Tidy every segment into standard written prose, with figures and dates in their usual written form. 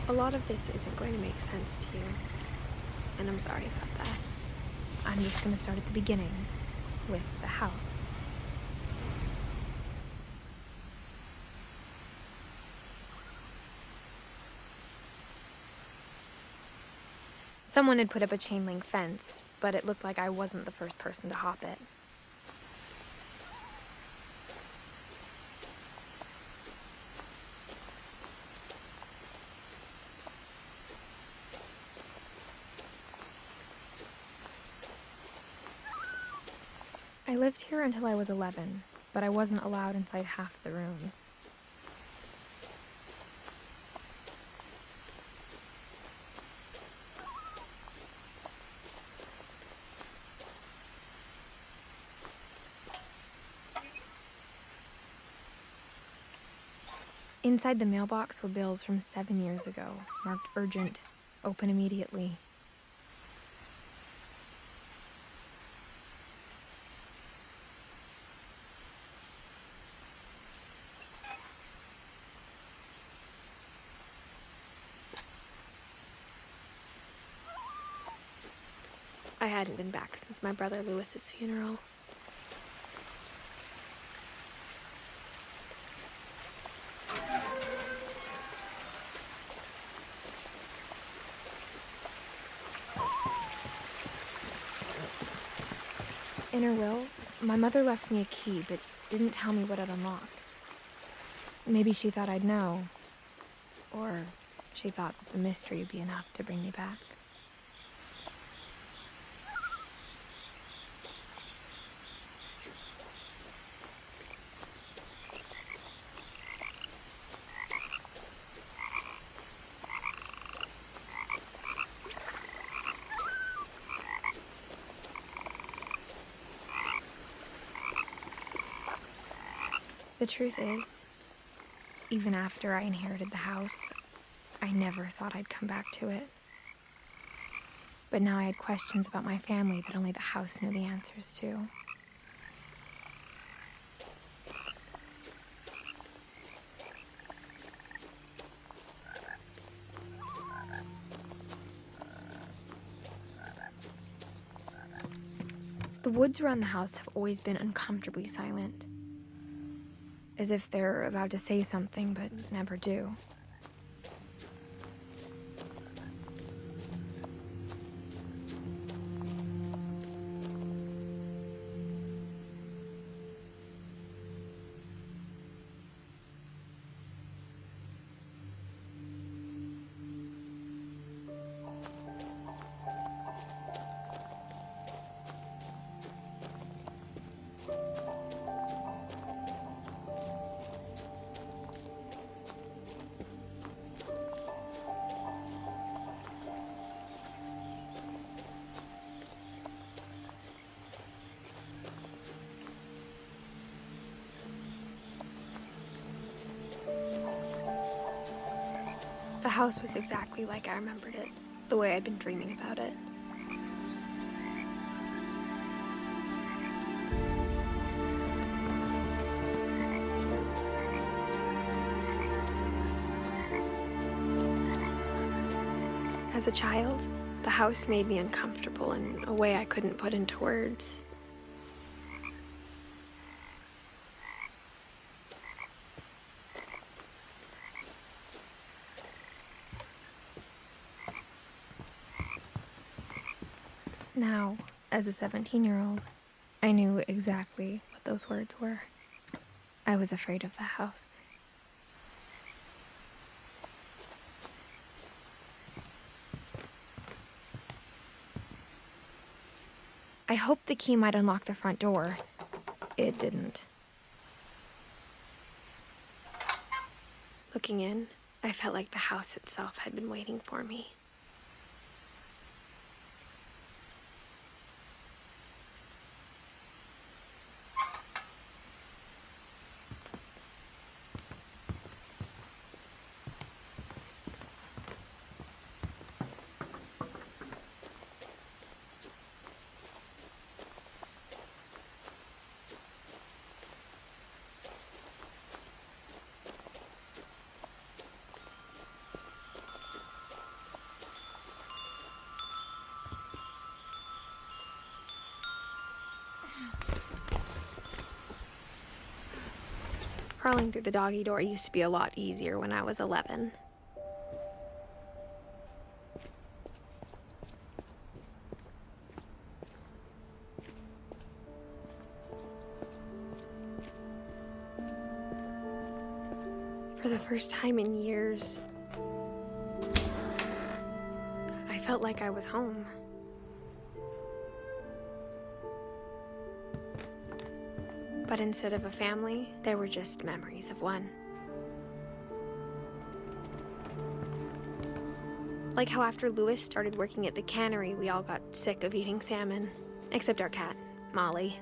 A lot of this isn't going to make sense to you, and I'm sorry about that. I'm just going to start at the beginning, with the house. Someone had put up a chain link fence, but it looked like I wasn't the first person to hop it. I lived here until I was 11, but I wasn't allowed inside half the rooms. Inside the mailbox were bills from 7 years ago, marked urgent, open immediately. I hadn't been back since my brother Lewis's funeral. In her will, my mother left me a key, but didn't tell me what it unlocked. Maybe she thought I'd know. Or she thought that the mystery would be enough to bring me back. The truth is, even after I inherited the house, I never thought I'd come back to it. But now I had questions about my family that only the house knew the answers to. The woods around the house have always been uncomfortably silent. As if they're about to say something, but never do. The house was exactly like I remembered it, the way I'd been dreaming about it. As a child, the house made me uncomfortable in a way I couldn't put into words. Now, as a 17-year-old, I knew exactly what those words were. I was afraid of the house. I hoped the key might unlock the front door. It didn't. Looking in, I felt like the house itself had been waiting for me. Crawling through the doggy door used to be a lot easier when I was 11. For the first time in years, I felt like I was home. But instead of a family, there were just memories of one. Like how after Lewis started working at the cannery, we all got sick of eating salmon, except our cat, Molly.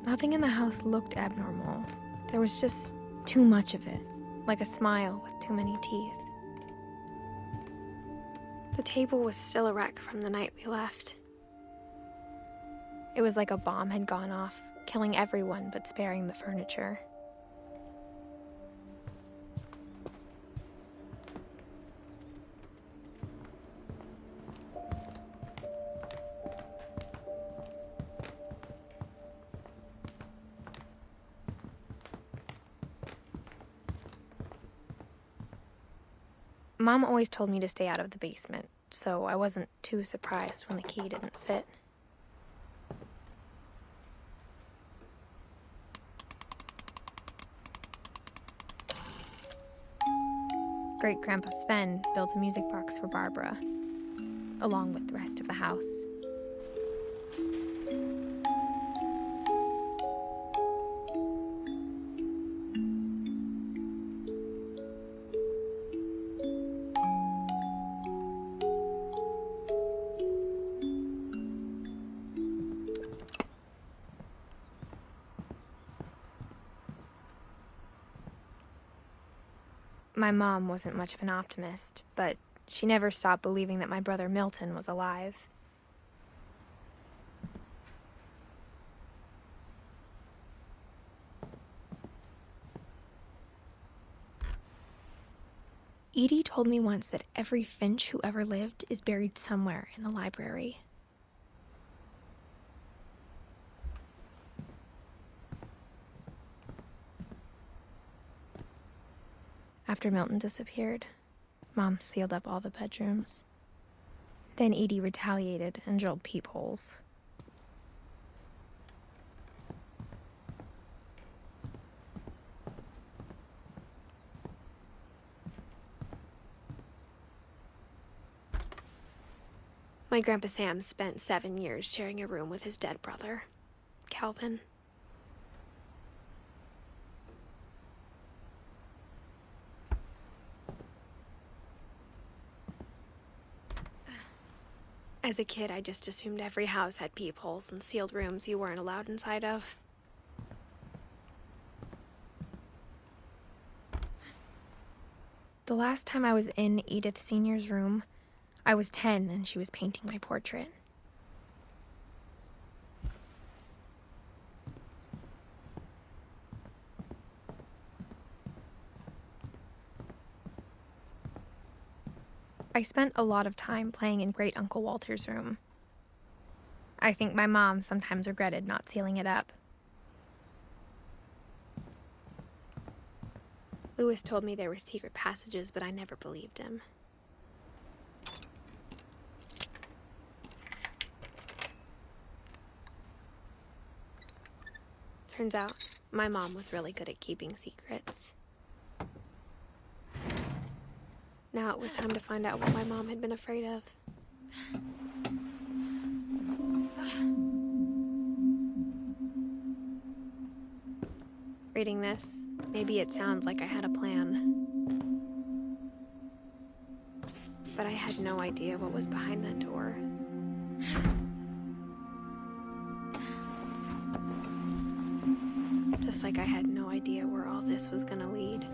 Nothing in the house looked abnormal. There was just too much of it, like a smile with too many teeth. The table was still a wreck from the night we left. It was like a bomb had gone off, killing everyone but sparing the furniture. Mom always told me to stay out of the basement, so I wasn't too surprised when the key didn't fit. Great-Grandpa Sven built a music box for Barbara, along with the rest of the house. My mom wasn't much of an optimist, but she never stopped believing that my brother Milton was alive. Edie told me once that every Finch who ever lived is buried somewhere in the library. After Milton disappeared, Mom sealed up all the bedrooms. Then Edie retaliated and drilled peepholes. My Grandpa Sam spent 7 years sharing a room with his dead brother, Calvin. As a kid, I just assumed every house had peepholes and sealed rooms you weren't allowed inside of. The last time I was in Edith Sr.'s room, I was 10 and she was painting my portrait. I spent a lot of time playing in Great Uncle Walter's room. I think my mom sometimes regretted not sealing it up. Lewis told me there were secret passages, but I never believed him. Turns out, my mom was really good at keeping secrets. Now it was time to find out what my mom had been afraid of. Reading this, maybe it sounds like I had a plan. But I had no idea what was behind that door. Just like I had no idea where all this was gonna lead.